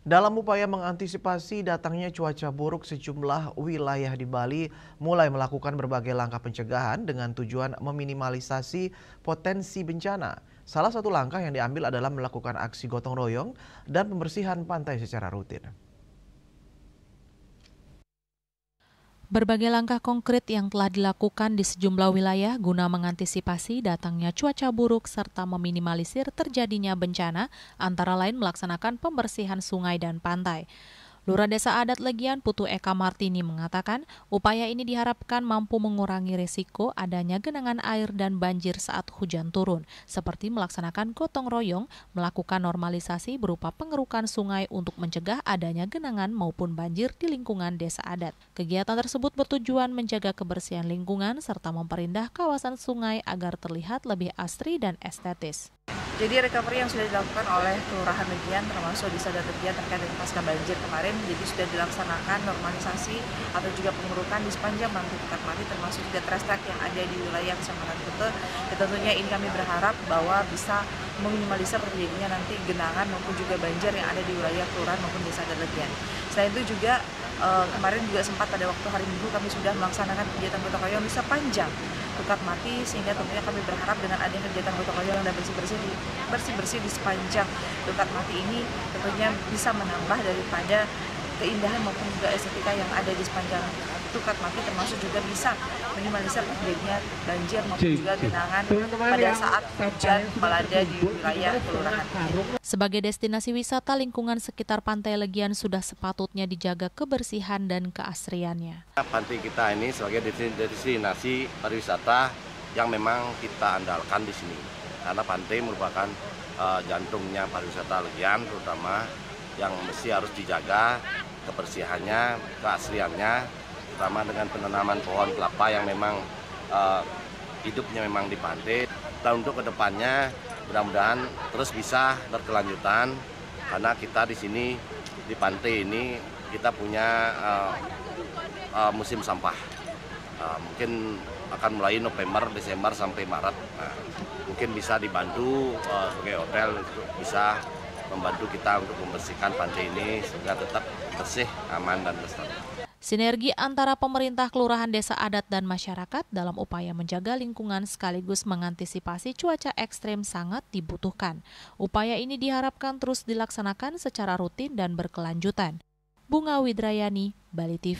Dalam upaya mengantisipasi datangnya cuaca buruk, sejumlah wilayah di Bali mulai melakukan berbagai langkah pencegahan dengan tujuan meminimalisasi potensi bencana. Salah satu langkah yang diambil adalah melakukan aksi gotong royong dan pembersihan pantai secara rutin. Berbagai langkah konkret yang telah dilakukan di sejumlah wilayah guna mengantisipasi datangnya cuaca buruk serta meminimalisir terjadinya bencana, antara lain melaksanakan pembersihan sungai dan pantai. Lurah Desa Adat Legian Putu Eka Martini mengatakan, upaya ini diharapkan mampu mengurangi risiko adanya genangan air dan banjir saat hujan turun, seperti melaksanakan gotong royong, melakukan normalisasi berupa pengerukan sungai untuk mencegah adanya genangan maupun banjir di lingkungan desa adat. Kegiatan tersebut bertujuan menjaga kebersihan lingkungan serta memperindah kawasan sungai agar terlihat lebih asri dan estetis. Jadi recovery yang sudah dilakukan oleh Kelurahan Legian termasuk Desa Adat Legian terkait dengan pasca banjir kemarin, jadi sudah dilaksanakan normalisasi atau juga pengurukan di sepanjang Pantai Tukat Mati termasuk juga trash track yang ada di wilayah Kecamatan Kute. Ya, tentunya ini kami berharap bahwa bisa meminimalisir terjadinya nanti genangan maupun juga banjir yang ada di wilayah Kelurahan maupun Desa Adat Legian. Selain itu juga kemarin juga sempat pada waktu hari Minggu kami sudah melaksanakan kegiatan gotong royong di sepanjang Tukat Mati, sehingga tentunya kami berharap dengan adanya kegiatan gotong royong dan bersih-bersih di sepanjang Tukat Mati ini tentunya bisa menambah daripada keindahan maupun juga estetika yang ada di sepanjang Tukat Mati, termasuk juga bisa minimalisir terjadinya banjir maupun juga genangan pada saat hujan melanda di wilayah kelurahan ini. Sebagai destinasi wisata, lingkungan sekitar Pantai Legian sudah sepatutnya dijaga kebersihan dan keasriannya. Pantai kita ini sebagai destinasi pariwisata yang memang kita andalkan di sini, karena pantai merupakan jantungnya pariwisata Legian, terutama yang mesti harus dijaga kebersihannya, keasriannya, terutama dengan penanaman pohon kelapa yang memang hidupnya memang di pantai. Dan untuk kedepannya mudah-mudahan terus bisa berkelanjutan, karena kita di sini di pantai ini kita punya musim sampah. Mungkin akan mulai November, Desember sampai Maret. Nah, mungkin bisa dibantu sebagai hotel untuk bisa membantu kita untuk membersihkan pantai ini sehingga tetap bersih, aman, dan lestari. Sinergi antara pemerintah, kelurahan, desa adat, dan masyarakat dalam upaya menjaga lingkungan sekaligus mengantisipasi cuaca ekstrem sangat dibutuhkan. Upaya ini diharapkan terus dilaksanakan secara rutin dan berkelanjutan. Bunga Widrayani, Bali TV.